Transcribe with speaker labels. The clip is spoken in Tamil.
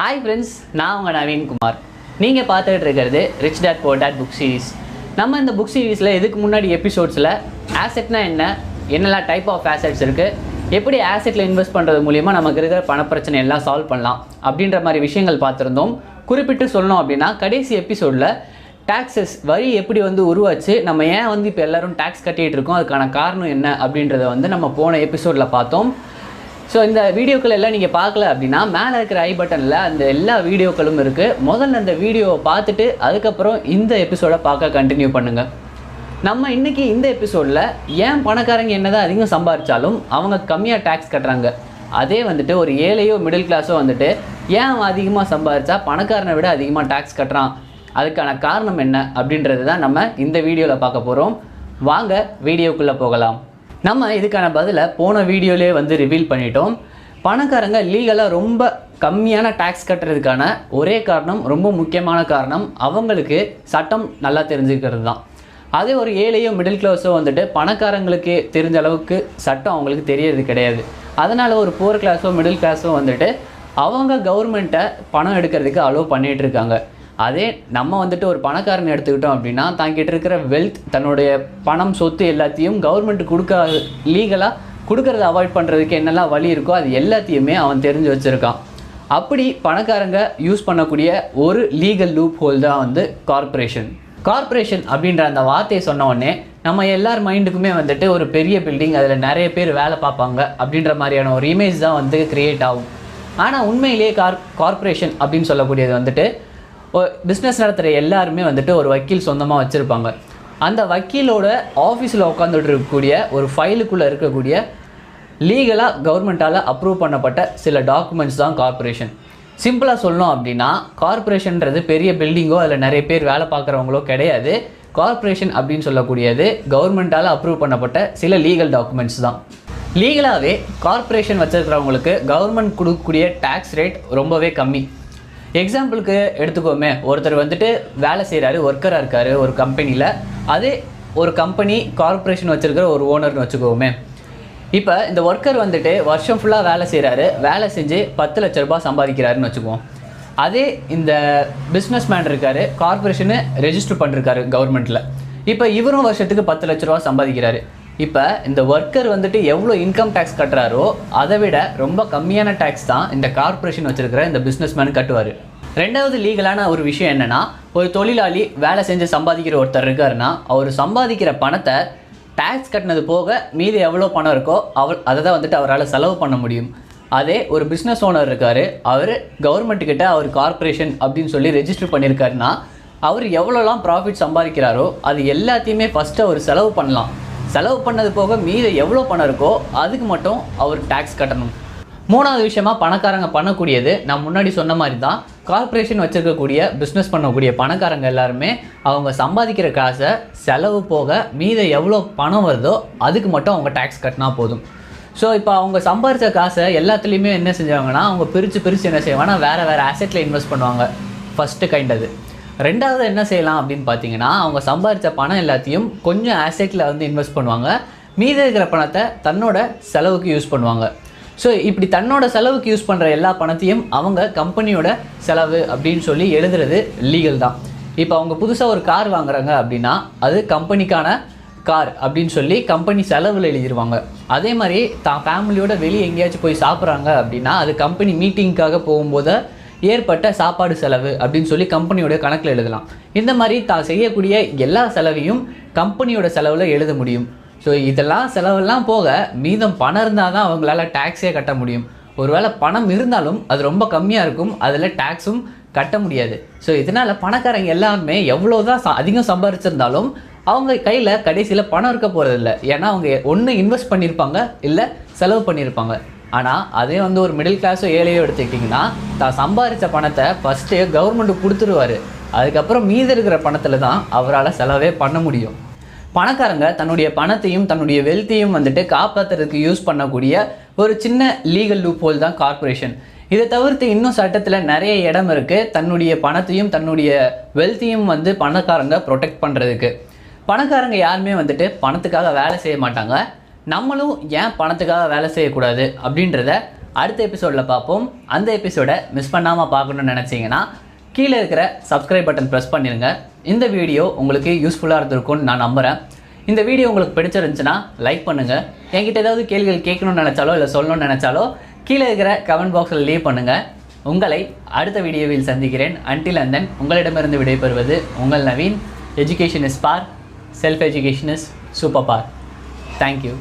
Speaker 1: ஹாய் ஃப்ரெண்ட்ஸ், நான் உங்கள் நவீன் குமார். நீங்கள் பார்த்துட்டு இருக்கிறது rich dad poor dad book series. நம்ம இந்த புக் சீரீஸில் இதுக்கு முன்னாடி எபிசோட்ஸில் ஆசெட்னா என்னெல்லாம் டைப் ஆஃப் ஆசெட்ஸ் இருக்குது, எப்படி ஆசெட்டில் இன்வெஸ்ட் பண்ணுறது மூலிமா நமக்கு இருக்கிற பணப்பிரச்சனை எல்லாம் சால்வ் பண்ணலாம் அப்படின்ற மாதிரி விஷயங்கள் பார்த்துருந்தோம். குறிப்பிட்டு சொல்லணும் அப்படின்னா கடைசி எபிசோடில் டாக்ஸஸ் வரி எப்படி உருவாச்சு, நம்ம ஏன் இப்போ எல்லோரும் டேக்ஸ் கட்டிகிட்டு இருக்கோம், அதுக்கான காரணம் என்ன அப்படின்றத நம்ம போன எபிசோடில் பார்த்தோம். ஸோ இந்த வீடியோக்கள் எல்லாம் நீங்கள் பார்க்கல அப்படின்னா மேலே இருக்கிற ஐ பட்டனில் அந்த எல்லா வீடியோக்களும் இருக்குது. முதல்ல அந்த வீடியோவை பார்த்துட்டு அதுக்கப்புறம் இந்த எபிசோடை பார்க்க கண்டினியூ பண்ணுங்கள். நம்ம இன்றைக்கி இந்த எபிசோடில் ஏன் பணக்காரங்க என்னதான் அதிகம் சம்பாதிச்சாலும் அவங்க கம்மியாக டேக்ஸ் கட்டுறாங்க, அதே ஒரு ஏழையோ மிடில் கிளாஸோ ஏன் அவன் அதிகமாக சம்பாதிச்சா பணக்காரனை விட அதிகமாக டேக்ஸ் கட்டுறான், அதுக்கான காரணம் என்ன அப்படின்றது தான் நம்ம இந்த வீடியோவில் பார்க்க போகிறோம். வாங்க வீடியோக்குள்ளே போகலாம். நம்ம இதுக்கான பதிலை போன வீடியோலே ரிவீல் பண்ணிட்டோம். பணக்காரங்க லீகலாக ரொம்ப கம்மியான டேக்ஸ் கட்டுறதுக்கான ஒரே காரணம், ரொம்ப முக்கியமான காரணம், அவங்களுக்கு சட்டம் நல்லா தெரிஞ்சுக்கிறது தான். அதே ஒரு ஏழையோ மிடில் கிளாஸோ பணக்காரங்களுக்கு தெரிஞ்ச அளவுக்கு சட்டம் அவங்களுக்கு தெரியறது கிடையாது. அதனால் ஒரு புவர் கிளாஸோ மிடில் கிளாஸோ அவங்க கவர்மெண்ட்டை பணம் எடுக்கிறதுக்கு அலோவ் பண்ணிகிட்டு இருக்காங்க. அதே நம்ம ஒரு பணக்காரன் எடுத்துக்கிட்டோம் அப்படின்னா தாங்கிட்டு இருக்கிற வெல்த், தன்னுடைய பணம், சொத்து எல்லாத்தையும் கவர்மெண்ட்டு லீகலாக கொடுக்கறத அவாய்ட் பண்ணுறதுக்கு என்னெல்லாம் வழி இருக்கோ அது எல்லாத்தையுமே அவன் தெரிஞ்சு வச்சுருக்கான். அப்படி பணக்காரங்க யூஸ் பண்ணக்கூடிய ஒரு லீகல் லூப் ஹோல் தான் கார்ப்பரேஷன். கார்ப்பரேஷன் அப்படின்ற அந்த வார்த்தையை சொன்ன உடனே நம்ம எல்லார் மைண்டுக்குமே ஒரு பெரிய பில்டிங், அதில் நிறைய பேர் வேலை பார்ப்பாங்க அப்படின்ற மாதிரியான ஒரு இமேஜ் தான் கிரியேட் ஆகும். ஆனால் உண்மையிலேயே கார்ப்பரேஷன் அப்படின்னு சொல்லக்கூடியது பிஸ்னஸ் நடத்துகிற எல்லாருமே ஒரு வக்கீல் சொந்தமாக வச்சுருப்பாங்க. அந்த வக்கீலோட ஆஃபீஸில் உட்காந்துட்டு இருக்கக்கூடிய ஒரு ஃபைலுக்குள்ளே இருக்கக்கூடிய லீகலாக கவர்மெண்ட்டால் அப்ரூவ் பண்ணப்பட்ட சில டாக்குமெண்ட்ஸ் தான் கார்ப்பரேஷன். சிம்பிளாக சொல்லணும் அப்படின்னா கார்ப்பரேஷன்றது பெரிய பில்டிங்கோ அதில் நிறைய பேர் வேலை பார்க்குறவங்களோ கிடையாது. கார்ப்பரேஷன் அப்படின்னு சொல்லக்கூடியது கவர்மெண்ட்டால் அப்ரூவ் பண்ணப்பட்ட சில லீகல் டாக்குமெண்ட்ஸ் தான். லீகலாகவே கார்ப்பரேஷன் வச்சுருக்கிறவங்களுக்கு கவர்மெண்ட் கொடுக்கக்கூடிய டேக்ஸ் ரேட் ரொம்பவே கம்மி. எக்ஸாம்பிளுக்கு எடுத்துக்கோமே, ஒருத்தர் வேலை செய்கிறாரு, ஒர்க்கராக இருக்கார் ஒரு கம்பெனியில். அதே ஒரு கம்பெனி கார்ப்பரேஷன் வச்சுருக்கிற ஒரு ஓனர்னு வச்சுக்கோமே. இப்போ இந்த ஒர்க்கர் வருஷம் ஃபுல்லாக வேலை செய்கிறாரு, வேலை செஞ்சு 10 லட்ச ரூபாய் சம்பாதிக்கிறாருன்னு வச்சுக்குவோம். அதே இந்த பிஸ்னஸ் மேன் இருக்கார், கார்ப்பரேஷனு ரெஜிஸ்டர் பண்ணிருக்காரு கவர்மெண்ட்டில். இப்போ இவரும் வருஷத்துக்கு 10 லட்ச ரூபா சம்பாதிக்கிறாரு. இப்போ இந்த ஒர்க்கர் எவ்வளோ இன்கம் டேக்ஸ் கட்டுறாரோ அதை விட ரொம்ப கம்மியான டேக்ஸ் தான் இந்த கார்ப்பரேஷன் வச்சுருக்கிற இந்த பிஸ்னஸ் மேன் கட்டுவார். ரெண்டாவது லீகலான ஒரு விஷயம் என்னென்னா, ஒரு தொழிலாளி வேலை செஞ்சு சம்பாதிக்கிற ஒருத்தர் இருக்காருன்னா அவர் சம்பாதிக்கிற பணத்தை டேக்ஸ் கட்டினது போக மீதி எவ்வளோ பணம் இருக்கோ அதை தான் அவரால் செலவு பண்ண முடியும். அதே ஒரு பிஸ்னஸ் ஓனர் இருக்கார், அவர் கவர்மெண்ட்டுக்கிட்ட அவர் கார்ப்பரேஷன் அப்படின்னு சொல்லி ரெஜிஸ்டர் பண்ணியிருக்காருன்னா அவர் எவ்வளோலாம் ப்ராஃபிட் சம்பாதிக்கிறாரோ அது எல்லாத்தையுமே ஃபஸ்ட்டு அவர் செலவு பண்ணலாம். செலவு பண்ணது போக மீது எவ்வளோ பணம் இருக்கோ அதுக்கு மட்டும் அவர் டேக்ஸ் கட்டணும். மூணாவது விஷயமா பணக்காரங்க பண்ணக்கூடியது, நான் முன்னாடி சொன்ன மாதிரி தான், கார்ப்பரேஷன் வச்சுருக்கக்கூடிய பிஸ்னஸ் பண்ணக்கூடிய பணக்காரங்க எல்லாருமே அவங்க சம்பாதிக்கிற காசை செலவு போக மீத எவ்வளோ பணம் வருதோ அதுக்கு மட்டும் அவங்க டேக்ஸ் கட்டினா போதும். ஸோ இப்போ அவங்க சம்பாதிச்ச காசை எல்லாத்துலேயுமே என்ன செஞ்சாங்கன்னா அவங்க பிரித்து என்ன செய்வாங்கன்னா வேறு ஆசெட்டில் இன்வெஸ்ட் பண்ணுவாங்க. ஃபஸ்ட்டு கைண்ட் அது. ரெண்டாவது என்ன செய்யலாம் அப்படின்னு பார்த்தீங்கன்னா, அவங்க சம்பாதிச்ச பணம் எல்லாத்தையும் கொஞ்சம் ஆசெட்டில் இன்வெஸ்ட் பண்ணுவாங்க, மீதி இருக்கிற பணத்தை தன்னோட செலவுக்கு யூஸ் பண்ணுவாங்க. ஸோ இப்படி தன்னோட செலவுக்கு யூஸ் பண்ணுற எல்லா பணத்தையும் அவங்க கம்பெனியோட செலவு அப்படின்னு சொல்லி எழுதுறது லீகல் தான். இப்போ அவங்க புதுசாக ஒரு கார் வாங்குறாங்க அப்படின்னா அது கம்பெனிக்கான கார் அப்படின்னு சொல்லி கம்பெனி செலவில் எழுதிடுவாங்க. அதே மாதிரி தான் ஃபேமிலியோட வெளியே எங்கேயாச்சும் போய் சாப்பிட்றாங்க அப்படின்னா அது கம்பெனி மீட்டிங்க்காக போகும்போது ஏற்பட்ட சாப்பாடு செலவு அப்படின்னு சொல்லி கம்பெனியோட கணக்கில் எழுதலாம். இந்த மாதிரி தான் செய்யக்கூடிய எல்லா செலவையும் கம்பெனியோட செலவில் எழுத முடியும். ஸோ இதெல்லாம் செலவெல்லாம் போக மீதம் பணம் இருந்தால் தான் அவங்களால டேக்ஸே கட்ட முடியும். ஒருவேளை பணம் இருந்தாலும் அது ரொம்ப கம்மியாக இருக்கும், அதில் டேக்ஸும் கட்ட முடியாது. ஸோ இதனால் பணக்காரங்க எல்லாருமே எவ்வளோ தான் அதிகம் சம்பாதிச்சிருந்தாலும் அவங்க கையில் கடைசியில் பணம் இருக்க போகிறதில்ல. ஏன்னா அவங்க ஒன்று இன்வெஸ்ட் பண்ணியிருப்பாங்க, இல்லை செலவு பண்ணியிருப்பாங்க. ஆனால் அதே ஒரு மிடில் கிளாஸோ ஏழையோ எடுத்துக்கிட்டிங்கன்னா தான் சம்பாதிச்ச பணத்தை ஃபஸ்ட்டு கவர்மெண்ட்டு கொடுத்துருவார். அதுக்கப்புறம் மீதி இருக்கிற பணத்தில் தான் அவரால் செலவே பண்ண முடியும். பணக்காரங்க தன்னுடைய பணத்தையும் தன்னுடைய வெல்த்தையும் காப்பாற்றுறதுக்கு யூஸ் பண்ணக்கூடிய ஒரு சின்ன லீகல் லூப் ஹோல் தான் கார்ப்பரேஷன். இதை தவிர்த்து இன்னும் சட்டத்தில் நிறைய இடம் இருக்குது தன்னுடைய பணத்தையும் தன்னுடைய வெல்த்தையும் பணக்காரங்க ப்ரொடெக்ட் பண்ணுறதுக்கு. பணக்காரங்க யாருமே பணத்துக்காக வேலை செய்ய மாட்டாங்க. நம்மளும் ஏன் பணத்துக்காக வேலை செய்யக்கூடாது அப்படின்றத அடுத்த எபிசோடில் பார்ப்போம். அந்த எபிசோடை மிஸ் பண்ணாமல் பார்க்கணுன்னு நினச்சிங்கன்னா கீழே இருக்கிற சப்ஸ்கிரைப் பட்டன் ப்ரெஸ் பண்ணிடுங்க. இந்த வீடியோ உங்களுக்கு யூஸ்ஃபுல்லாக இருந்திருக்கும்னு நான் நம்புகிறேன். இந்த வீடியோ உங்களுக்கு பிடிச்சிருந்துச்சுன்னா லைக் பண்ணுங்கள். என்கிட்ட ஏதாவது கேள்விகள் கேட்கணும்னு நினச்சாலோ இல்லை சொல்லணும்னு நினச்சாலோ கீழே இருக்கிற கமெண்ட் பாக்ஸில் லீவ் பண்ணுங்கள். உங்களை அடுத்த வீடியோவில் சந்திக்கிறேன். அன்டில் அண்ட் தென் உங்களிடமிருந்து விடைபெறுவது உங்கள் Naveen. Education is power, self education is super power. Thank you.